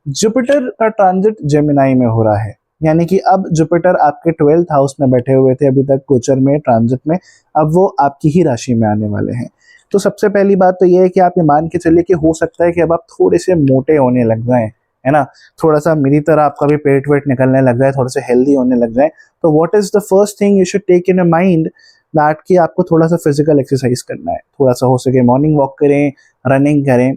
Jupiter का transit Gemini में हो रहा है, यानी कि अब जुपिटर आपके 12th हाउस में बैठे हुए थे अभी तक गोचर में, ट्रांजिट में, अब वो आपकी ही राशि में आने वाले हैं। तो सबसे पहली बात तो ये है कि आप ये मान के चलिए कि हो सकता है कि अब आप थोड़े से मोटे होने लग जाएं, है ना, थोड़ा सा मेरी तरह आपका भी पेट वेट निकलने लग जाए, थोड़े से हेल्दी होने लग जाए। तो what is the first thing you should take in a mind, that कि आपको थोड़ा सा फिजिकल एक्सरसाइज करना है, थोड़ा सा हो सके मॉर्निंग वॉक करें, रनिंग करें।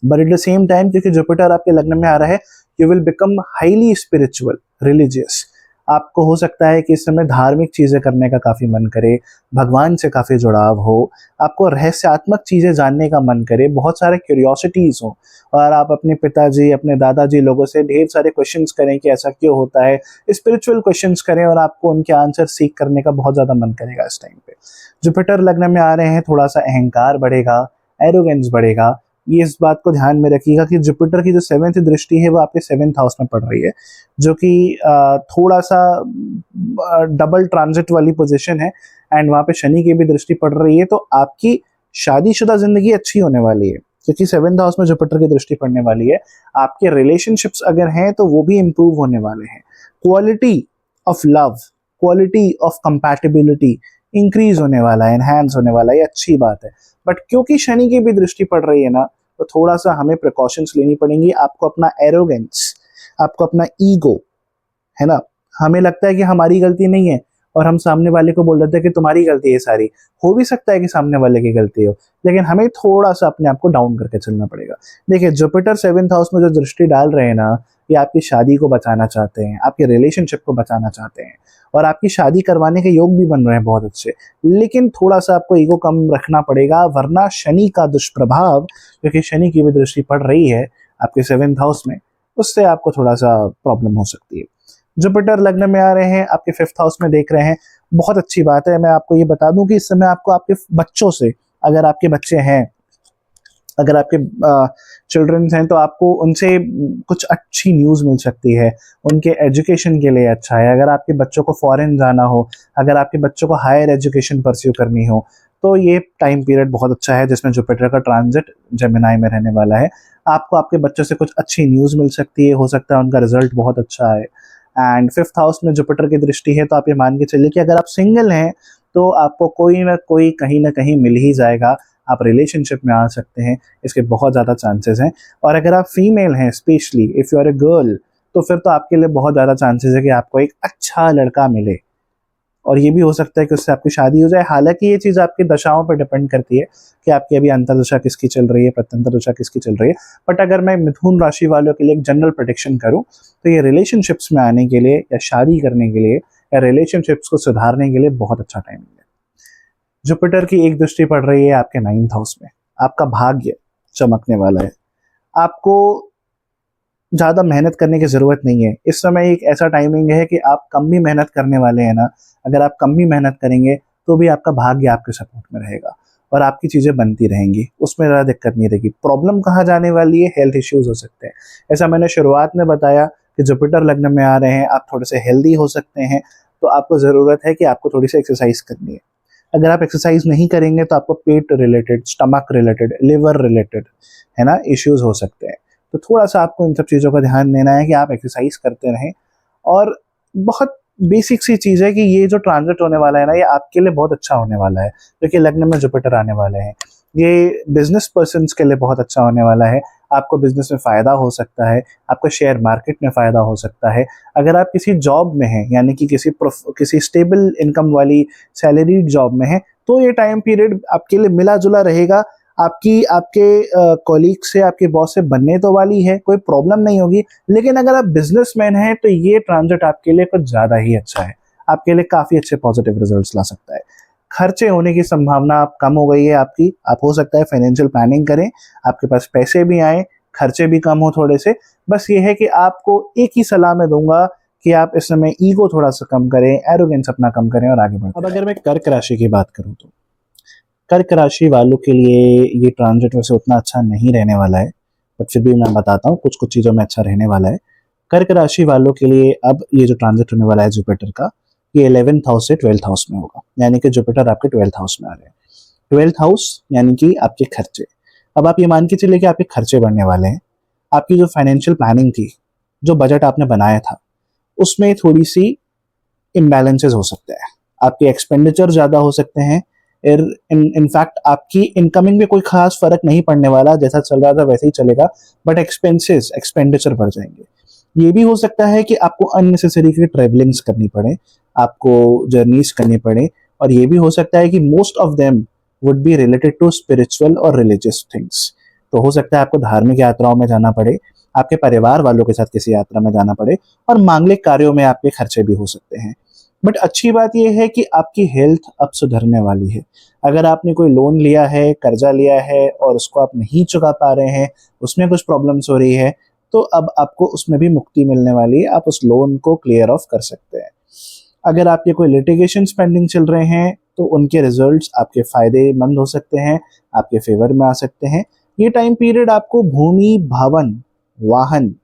But at the same time क्योंकि जुपिटर आपके लग्न में आ रहा है, you will become highly spiritual, religious. आपको हो सकता है कि इस समय धार्मिक चीजें करने का काफी मन करे, भगवान से काफी जुड़ाव हो, आपको रहस्यात्मक चीजें जानने का मन करे, बहुत सारे क्यूरियोसिटीज हो, और आप अपने पिताजी, अपने दादाजी लोगों से ढेर सारे क्वेश्चंस करें कि ऐसा क्यों होता है, स्पिरिचुअल क्वेश्चंस करें, और आपको उनके आंसर सीख करने का बहुत ज्यादा मन करेगा इस टाइम पे। जुपिटर लग्न में आ रहे हैं, थोड़ा सा अहंकार बढ़ेगा, एरोगेंस बढ़ेगा। ये इस बात को ध्यान में रखिएगा कि जुपिटर की जो 7th दृष्टि है वो आपके 7th हाउस में पड़ रही है, जो कि थोड़ा सा डबल ट्रांजिट वाली पोजीशन है, एंड वहाँ पे शनि की भी दृष्टि पड़ रही है। तो आपकी शादीशुदा जिंदगी अच्छी होने वाली है क्योंकि 7th हाउस में जुपिटर की दृष्टि पड़ने वाली है। आपके रिलेशनशिप्स अगर हैं तो वो भी इंप्रूव होने वाले हैं। Quality of love, quality of compatibility increase होने वाला है, एनहांस होने वाला है, ये अच्छी बात है। बट क्योंकि शनि की भी दृष्टि पड़ रही है ना, तो थोड़ा सा हमें प्रिकॉशंस लेनी पड़ेंगी। आपको अपना एरोगेंस, आपको अपना ईगो, है ना, हमें लगता है कि हमारी गलती नहीं है और हम सामने वाले को बोल देते हैं कि तुम्हारी गलती है सारी। हो भी सकता है कि सामने वाले की गलती हो, लेकिन हमें थोड़ा सा अपने आप को डाउन करके चलना पड़ेगा। देखिए, जुपिटर 7th हाउस में जो दृष्टि डाल रहे हैं ना, ये आपकी शादी को बचाना चाहते हैं, आपके रिलेशनशिप को बचाना चाहते हैं, और आपकी शादी करवाने के योग भी बन रहे हैं बहुत अच्छे। लेकिन थोड़ा सा आपको ईगो कम रखना पड़ेगा, वरना शनि का दुष्प्रभाव, क्योंकि शनि की भी दृष्टि पड़ रही है आपके 7th हाउस में, उससे आपको थोड़ा सा प्रॉब्लम हो सकती है। जुपिटर लग्न में आ रहे हैं, आपके 5th हाउस में देख रहे हैं, बहुत अच्छी बात है। मैं आपको ये बता दूं कि इस समय आपको आपके बच्चों से, अगर आपके बच्चे हैं, अगर आपके चिल्ड्रंस हैं, तो आपको उनसे कुछ अच्छी न्यूज़ मिल सकती है, उनके एजुकेशन के लिए अच्छा है। अगर आपके बच्चों को फॉरेन जाना हो, अगर आपके बच्चों को हायर एजुकेशन परस्यू करनी हो, तो ये टाइम पीरियड बहुत अच्छा है जिसमें जुपिटर का ट्रांजिट जेमिनाई में रहने वाला है। आपको आपके बच्चों से कुछ अच्छी न्यूज़ मिल सकती है, हो सकता है उनका रिजल्ट बहुत अच्छा है। एंड 5th हाउस में जुपिटर की दृष्टि है, तो आप ये मान के चलिए कि अगर आप सिंगल हैं तो आपको कोई ना कहीं मिल ही जाएगा, आप रिलेशनशिप में आ सकते हैं, इसके बहुत ज़्यादा चांसेस हैं। और अगर आप फीमेल हैं, specially if you are a girl, तो फिर तो आपके लिए बहुत ज़्यादा चांसेस है कि आपको एक अच्छा लड़का मिले, और ये भी हो सकता है कि उससे आपकी शादी हो जाए। हालांकि ये चीज़ आपकी दशाओं पर डिपेंड करती है कि आपकी अभी अंतर्दशा किसकी चल रही है, प्रत्यंतर दशा किसकी चल रही है। बट अगर मैं मिथुन राशि वालों के लिए एक जनरल प्रेडिक्शन करूं, तो ये रिलेशनशिप्स में आने के लिए, या शादी करने के लिए, या रिलेशनशिप्स को सुधारने के लिए बहुत अच्छा टाइम है। जुपिटर की एक दृष्टि पड़ रही है आपके 9th हाउस में, आपका भाग्य चमकने वाला है। आपको ज़्यादा मेहनत करने की ज़रूरत नहीं है। इस समय एक ऐसा टाइमिंग है कि आप कम भी मेहनत करने वाले हैं ना, अगर आप कम भी मेहनत करेंगे तो भी आपका भाग्य आपके सपोर्ट में रहेगा और आपकी चीज़ें बनती रहेंगी, उसमें ज़्यादा दिक्कत नहीं रहेगी। प्रॉब्लम कहाँ जाने वाली है, हेल्थ इश्यूज़ हो सकते हैं। ऐसा मैंने शुरुआत में बताया कि जुपिटर लग्न में आ रहे हैं, आप थोड़े से हेल्दी हो सकते हैं, तो आपको ज़रूरत है कि आपको थोड़ी सी एक्सरसाइज करनी है। अगर आप एक्सरसाइज नहीं करेंगे तो आपको पेट related, stomach related, liver related, है ना, इश्यूज हो सकते हैं। तो थोड़ा सा आपको इन सब चीज़ों का ध्यान देना है कि आप एक्सरसाइज करते रहें। और बहुत बेसिक सी चीज़ है कि ये जो ट्रांजिट होने वाला है ना, ये आपके लिए बहुत अच्छा होने वाला है, क्योंकि लग्न में जुपिटर आने वाले हैं। ये बिजनेस पर्सन के लिए बहुत अच्छा होने वाला है। आपको बिजनेस में फ़ायदा हो सकता है, आपको शेयर मार्केट में फ़ायदा हो सकता है। अगर आप किसी जॉब में हैं, यानी कि किसी स्टेबल इनकम वाली सैलरीड जॉब में हैं, तो ये टाइम पीरियड आपके लिए मिला जुला रहेगा। आपकी आपके कॉलीग से, आपके बॉस से बनने तो वाली है, कोई प्रॉब्लम नहीं होगी। लेकिन अगर आप बिजनेसमैन हैं तो ये ट्रांजिट आपके लिए कुछ ज़्यादा ही अच्छा है, आपके लिए काफ़ी अच्छे पॉजिटिव रिजल्ट्स ला सकता है। खर्चे होने की संभावना आप कम हो गई है आपकी, आप हो सकता है फाइनेंशियल प्लानिंग करें, आपके पास पैसे भी आए, खर्चे भी कम हो थोड़े से। बस ये है कि आपको एक ही सलाह मैं दूंगा कि आप इस समय ईगो थोड़ा सा कम करें, एरोगेंस अपना कम करें और आगे बढ़ें। अब अगर मैं कर्क राशि की बात करूं, तो कर्क राशि वालों के लिए ये ट्रांजिट वैसे उतना अच्छा नहीं रहने वाला है, बट फिर भी मैं बताता हूँ कुछ कुछ चीज़ों में अच्छा रहने वाला है। कर्क राशि वालों के लिए अब ये जो ट्रांजिट होने वाला है जुपिटर का, ये 11th हाउस से 12th हाउस में होगा, यानी कि जुपिटर आपके 12th हाउस में आ रहे हैं। 12th हाउस यानी कि आपके खर्चे। अब आप ये मान के चलिए कि आपके खर्चे बढ़ने वाले हैं, आपकी जो फाइनेंशियल प्लानिंग थी, जो बजट आपने बनाया था, उसमें थोड़ी सी इम्बैलेंसेस हो सकते हैं। आपके एक्सपेंडिचर ज़्यादा हो सकते हैं। इनफैक्ट आपकी इनकमिंग में कोई खास फर्क नहीं पड़ने वाला, जैसा चल रहा था वैसे ही चलेगा, बट एक्सपेंडिचर बढ़ जाएंगे। ये भी हो सकता है कि आपको अननेसेसरी की ट्रेवलिंग्स करनी पड़े, आपको जर्नीज करनी पड़े, और ये भी हो सकता है कि most of them would be related to spiritual और रिलीजियस थिंग्स। तो हो सकता है आपको धार्मिक यात्राओं में जाना पड़े, आपके परिवार वालों के साथ किसी यात्रा में जाना पड़े, और मांगलिक कार्यों में आपके खर्चे भी हो सकते हैं। बट अच्छी बात यह है कि आपकी हेल्थ अब सुधरने वाली है। अगर आपने कोई लोन लिया है, कर्जा लिया है और उसको आप नहीं चुका पा रहे हैं, उसमें कुछ प्रॉब्लम्स हो रही है, तो अब आपको उसमें भी मुक्ति मिलने वाली है, आप उस लोन को क्लियर ऑफ कर सकते हैं। अगर आपके कोई लिटिगेशन पेंडिंग चल रहे हैं तो उनके रिजल्ट्स आपके फायदेमंद हो सकते हैं, आपके फेवर में आ सकते हैं। ये टाइम पीरियड आपको भूमि, भवन, वाहन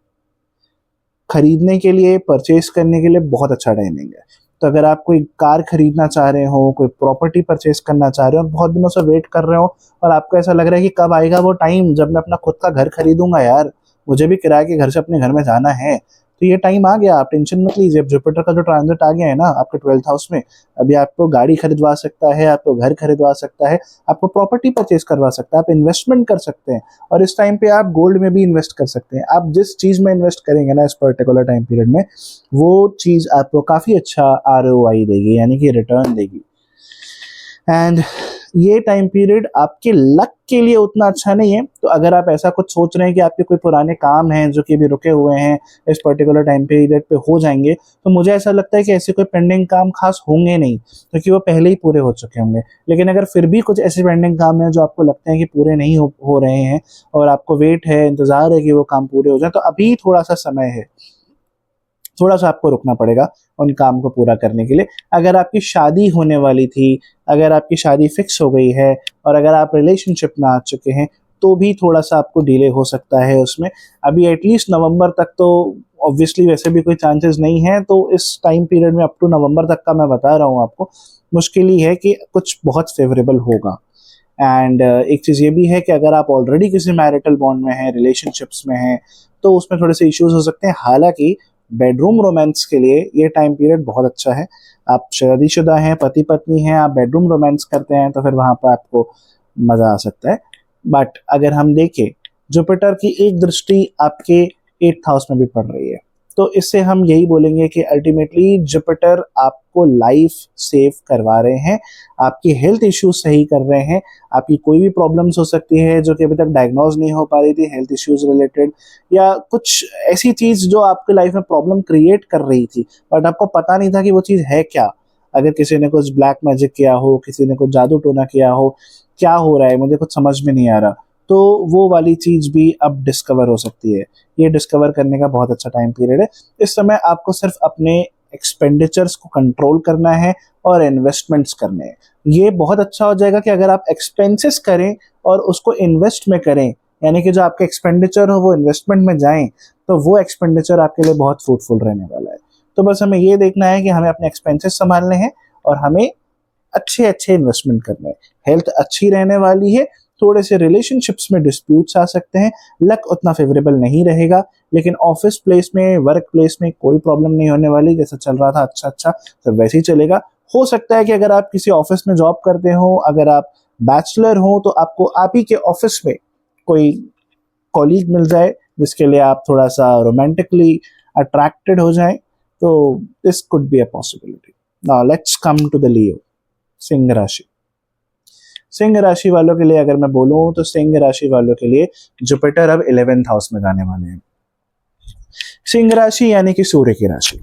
खरीदने के लिए, परचेज करने के लिए बहुत अच्छा टाइमिंग है। तो अगर आप कोई कार खरीदना चाह रहे हो, कोई प्रॉपर्टी परचेज करना चाह रहे हो और बहुत दिनों से वेट कर रहे हो, और आपको ऐसा लग रहा है कि कब आएगा वो टाइम जब मैं अपना खुद का घर खरीदूंगा, यार मुझे भी किराए के घर से अपने घर में जाना है, तो ये टाइम आ गया, आप टेंशन मत लीजिए। अब जुपिटर का जो ट्रांजिट आ गया है ना आपके 12th हाउस में, अभी आपको गाड़ी खरीदवा सकता है, आपको घर खरीदवा सकता है, आपको प्रॉपर्टी परचेज करवा सकता है, आप इन्वेस्टमेंट कर सकते हैं, और इस टाइम पे आप गोल्ड में भी इन्वेस्ट कर सकते हैं। आप जिस चीज़ में इन्वेस्ट करेंगे ना इस पर्टिकुलर टाइम पीरियड में, वो चीज़ आपको काफ़ी अच्छा ROI देगी, यानी कि रिटर्न देगी। एंड ये टाइम पीरियड आपके लक के लिए उतना अच्छा नहीं है। तो अगर आप ऐसा कुछ सोच रहे हैं कि आपके कोई पुराने काम हैं जो कि अभी रुके हुए हैं, इस पर्टिकुलर टाइम पीरियड पे हो जाएंगे, तो मुझे ऐसा लगता है कि ऐसे कोई पेंडिंग काम खास होंगे नहीं, क्योंकि वो पहले ही पूरे हो चुके होंगे। लेकिन अगर फिर भी कुछ ऐसे पेंडिंग काम हैं जो आपको लगते हैं कि पूरे नहीं हो रहे हैं, और आपको वेट है, इंतजार है कि वो काम पूरे हो जाए, तो अभी थोड़ा सा समय है, थोड़ा सा आपको रुकना पड़ेगा उन काम को पूरा करने के लिए। अगर आपकी शादी होने वाली थी, अगर आपकी शादी फिक्स हो गई है, और अगर आप रिलेशनशिप में आ चुके हैं, तो भी थोड़ा सा आपको डिले हो सकता है उसमें। अभी एटलीस्ट नवंबर तक तो ऑब्वियसली वैसे भी कोई चांसेस नहीं है, तो इस टाइम पीरियड में अप टू नवंबर तक का मैं बता रहा हूँ आपको, मुश्किल ही है कि कुछ बहुत फेवरेबल होगा। एंड एक चीज़ ये भी है कि अगर आप ऑलरेडी किसी मैरिटल बॉन्ड में हैं, रिलेशनशिप्स में हैं, तो उसमें थोड़े से इश्यूज हो सकते हैं। हालांकि बेडरूम रोमांस के लिए ये टाइम पीरियड बहुत अच्छा है। आप शादीशुदा हैं, पति पत्नी हैं, आप बेडरूम रोमांस करते हैं, तो फिर वहाँ पर आपको मज़ा आ सकता है। बट अगर हम देखें, जुपिटर की एक दृष्टि आपके 8th हाउस में भी पड़ रही है, तो इससे हम यही बोलेंगे कि अल्टीमेटली जुपिटर आपको लाइफ सेव करवा रहे हैं, आपकी हेल्थ इश्यूज सही कर रहे हैं। आपकी कोई भी प्रॉब्लम्स हो सकती है जो कि अभी तक डायग्नोज नहीं हो पा रही थी, हेल्थ इश्यूज रिलेटेड, या कुछ ऐसी चीज़ जो आपके लाइफ में प्रॉब्लम क्रिएट कर रही थी, बट आपको पता नहीं था कि वो चीज़ है क्या। अगर किसी ने कुछ ब्लैक मैजिक किया हो, किसी ने कुछ जादू टोना किया हो, क्या हो रहा है मुझे कुछ समझ में नहीं आ रहा, तो वो वाली चीज़ भी अब डिस्कवर हो सकती है। ये डिस्कवर करने का बहुत अच्छा टाइम पीरियड है। इस समय आपको सिर्फ अपने एक्सपेंडिचर्स को कंट्रोल करना है और इन्वेस्टमेंट्स करने हैं। ये बहुत अच्छा हो जाएगा कि अगर आप एक्सपेंसेस करें और उसको इन्वेस्ट में करें, यानी कि जो आपके एक्सपेंडिचर हो वो इन्वेस्टमेंट में जाएं, तो वो एक्सपेंडिचर आपके लिए बहुत फ्रूटफुल रहने वाला है। तो बस हमें ये देखना है कि हमें अपने एक्सपेंसेस संभालने हैं और हमें अच्छे अच्छे इन्वेस्टमेंट करने हैं। हेल्थ अच्छी रहने वाली है, थोड़े से रिलेशनशिप्स में डिस्प्यूट्स आ सकते हैं, लक उतना फेवरेबल नहीं रहेगा, लेकिन ऑफिस प्लेस में, वर्क प्लेस में कोई प्रॉब्लम नहीं होने वाली। जैसा चल रहा था अच्छा सब वैसे ही चलेगा। हो सकता है कि अगर आप किसी ऑफिस में जॉब करते हो, अगर आप बैचलर हो, तो आपको आप ही के ऑफिस में कोई कॉलीग मिल जाए जिसके लिए आप थोड़ा सा रोमांटिकली अट्रैक्टेड हो जाए, तो this could be a possibility. Now let's come to the Leo, सिंह राशि। सिंह राशि वालों के लिए अगर मैं बोलूं, तो सिंह राशि वालों के लिए जुपिटर अब 11th हाउस में जाने वाले हैं। सिंह राशि यानी कि सूर्य की राशि,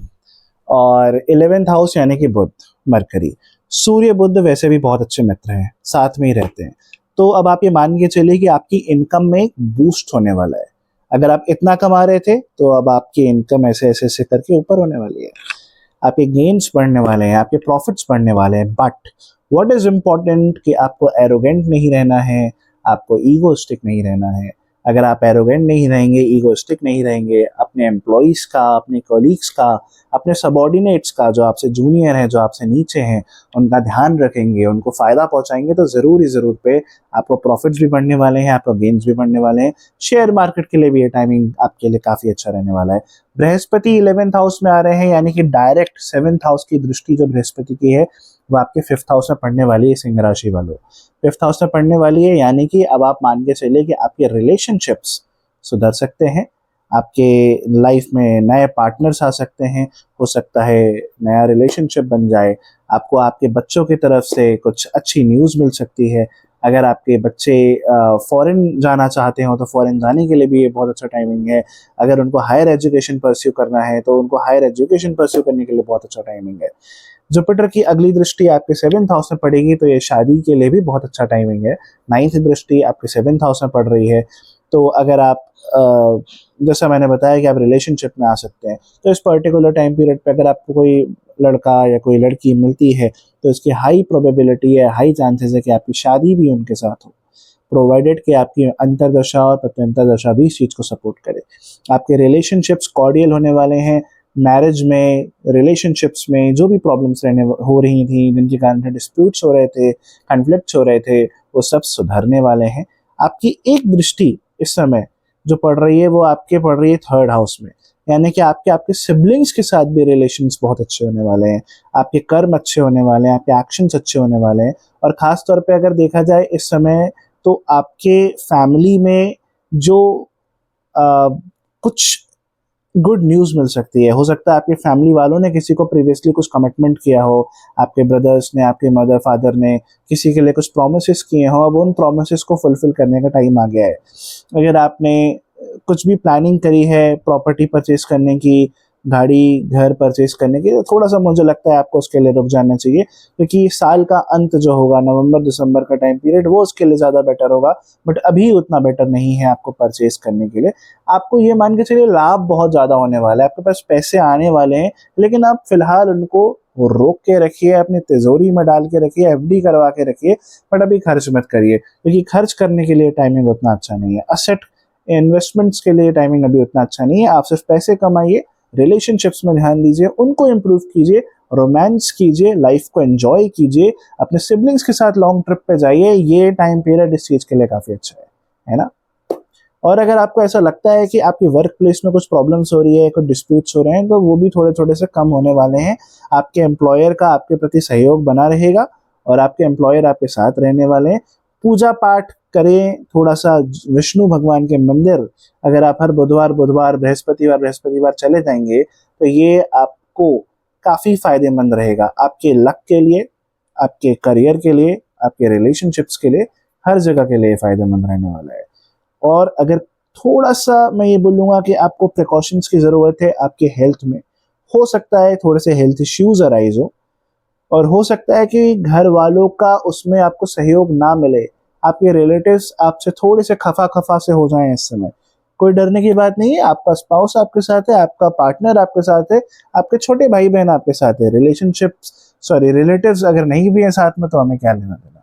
और 11th हाउस यानी कि बुध, मरकरी। सूर्य बुध वैसे भी बहुत अच्छे मित्र हैं, साथ में ही रहते हैं। तो अब आप ये मान के चलिए कि आपकी इनकम में बूस्ट होने वाला है। अगर आप इतना कमा रहे थे, तो अब आपकी इनकम ऐसे ऐसे ऐसे करके ऊपर होने वाली है, आपके गेन्स बढ़ने वाले हैं, आपके प्रॉफिट्स बढ़ने वाले हैं। बट व्हाट इज इम्पोर्टेंट कि आपको एरोगेंट नहीं रहना है, आपको ईगोस्टिक नहीं रहना है, अगर आप एरोगेंट नहीं रहेंगे, ईगोइस्टिक नहीं रहेंगे, अपने एम्प्लॉइज़ का, अपने कॉलीग्स का, अपने सबॉर्डिनेट्स का, जो आपसे जूनियर हैं, जो आपसे नीचे हैं, उनका ध्यान रखेंगे, उनको फ़ायदा पहुँचाएँगे, तो ज़रूर ही ज़रूर पे आपको प्रॉफ़िट्स भी बढ़ने वाले हैं, आपका गेन्स भी बढ़ने वाले हैं। शेयर मार्केट के लिए भी ये टाइमिंग आपके लिए काफ़ी अच्छा रहने वाला है। बृहस्पति 11th हाउस में आ रहे हैं, यानी कि डायरेक्ट 7th हाउस की दृष्टि जो बृहस्पति की है, वो आपके 5th हाउस में पड़ने वाली है सिंह राशि वालों। 5th हाउस में पड़ने वाली है, यानी कि अब आप मान के चलिए कि आपके रिलेशनशिप्स सुधर सकते हैं, आपके लाइफ में नए पार्टनर्स आ सकते हैं, हो सकता है नया रिलेशनशिप बन जाए, आपको आपके बच्चों की तरफ से कुछ अच्छी न्यूज़ मिल सकती है। अगर आपके बच्चे फ़ॉरेन जाना चाहते हो तो फ़ॉरेन जाने के लिए भी ये बहुत अच्छा टाइमिंग है। अगर उनको हायर एजुकेशन परस्यू करना है तो उनको हायर एजुकेशन परस्यू करने के लिए बहुत अच्छा टाइमिंग है। जुपिटर की अगली दृष्टि आपके 7th हाउस में पड़ेगी, तो ये शादी के लिए भी बहुत अच्छा टाइमिंग है। 9th दृष्टि आपके 7th हाउस में पड़ रही है, तो अगर आप जैसा मैंने बताया कि आप रिलेशनशिप में आ सकते हैं, तो इस पर्टिकुलर टाइम पीरियड पे अगर आपको कोई लड़का या कोई लड़की मिलती है, तो इसकी हाई प्रोबेबिलिटी है, हाई चांसेस है कि आपकी शादी भी उनके साथ हो, प्रोवाइडेड कि आपकी अंतर्दशा और प्रत्यंतरदशा भी इस चीज़ को सपोर्ट करे। आपके रिलेशनशिप्स कॉर्डियल होने वाले हैं। मैरिज में, रिलेशनशिप्स में जो भी प्रॉब्लम्स हो रही थी, जिनके कारण डिस्प्यूट्स हो रहे थे, कॉन्फ्लिक्ट्स हो रहे थे, वो सब सुधरने वाले हैं। आपकी एक दृष्टि इस समय जो पड़ रही है, वो आपके पड़ रही है 3rd हाउस में, यानी कि आपके आपके सिबलिंग्स के साथ भी रिलेशंस बहुत अच्छे होने वाले हैं, आपके कर्म अच्छे होने वाले हैं, आपके एक्शंस अच्छे होने वाले हैं। और ख़ास तौर पे अगर देखा जाए इस समय, तो आपके फैमिली में जो अ, कुछ गुड न्यूज़ मिल सकती है। हो सकता है आपके फैमिली वालों ने किसी को प्रीवियसली कुछ कमिटमेंट किया हो, आपके ब्रदर्स ने, आपके मदर फादर ने किसी के लिए कुछ प्रोमिसेस किए हों, अब उन प्रोमिसेस को फुलफिल करने का टाइम आ गया है। अगर आपने कुछ भी प्लानिंग करी है प्रॉपर्टी परचेज़ करने की, गाड़ी, घर परचेज़ करने की, तो थोड़ा-सा मुझे लगता है आपको उसके लिए रुक जाना चाहिए, क्योंकि साल का अंत जो होगा, नवंबर-दिसंबर का टाइम पीरियड, वो उसके लिए ज़्यादा बेटर होगा, बट अभी उतना बेटर नहीं है आपको परचेज़ करने के लिए। आपको ये मान के चलिए लाभ बहुत ज़्यादा होने वाला है, आपके पास पैसे आने वाले हैं, लेकिन आप फिलहाल उनको रोक के रखिए, अपनी तिजोरी में डाल के रखिए, एफडी करवा के रखिए, बट अभी खर्च मत करिए, क्योंकि खर्च करने के लिए टाइमिंग उतना अच्छा नहीं है। असेट इन्वेस्टमेंट्स के लिए टाइमिंग अभी उतना अच्छा नहीं है। आप सिर्फ पैसे कमाइए, रिलेशनशिप्स में ध्यान दीजिए, उनको इम्प्रूव कीजिए, रोमांस कीजिए, लाइफ को एंजॉय कीजिए, अपने सिबलिंग्स के साथ लॉन्ग ट्रिप पे जाइए। ये टाइम पीरियड इस चीज़ के लिए काफ़ी अच्छा है ना? और अगर आपको ऐसा लगता है कि आपकी वर्क प्लेस में कुछ प्रॉब्लम्स हो रही है, कुछ डिस्प्यूट्स हो रहे हैं, तो वो भी थोड़े-थोड़े से कम होने वाले हैं। आपके एम्प्लॉयर का आपके प्रति सहयोग बना रहेगा और आपके एम्प्लॉयर आपके साथ रहने वाले हैं। पूजा-पाठ करें, थोड़ा-सा विष्णु भगवान के मंदिर अगर आप हर बुधवार, बृहस्पतिवार चले जाएँगे, तो ये आपको काफ़ी फ़ायदेमंद रहेगा। आपके लक के लिए, आपके करियर के लिए, आपके रिलेशनशिप्स के लिए, हर जगह के लिए फ़ायदेमंद रहने वाला है। और अगर थोड़ा-सा मैं ये बोलूँगा कि आपको प्रिकॉशंस की ज़रूरत है आपके हेल्थ में। हो सकता है थोड़े से हेल्थ इश्यूज़ अराइज़ हो, और हो सकता है कि घर वालों का उसमें आपको सहयोग ना मिले। आपके रिलेटिव्स आपसे थोड़े से खफ़ा-खफ़ा से हो जाएँ इस समय। कोई डरने की बात नहीं है, आपका स्पाउस आपके साथ है, आपका पार्टनर आपके साथ है, आपके छोटे भाई-बहन आपके साथ है। रिलेटिव्स अगर नहीं भी हैं साथ में, तो हमें क्या लेना-देना।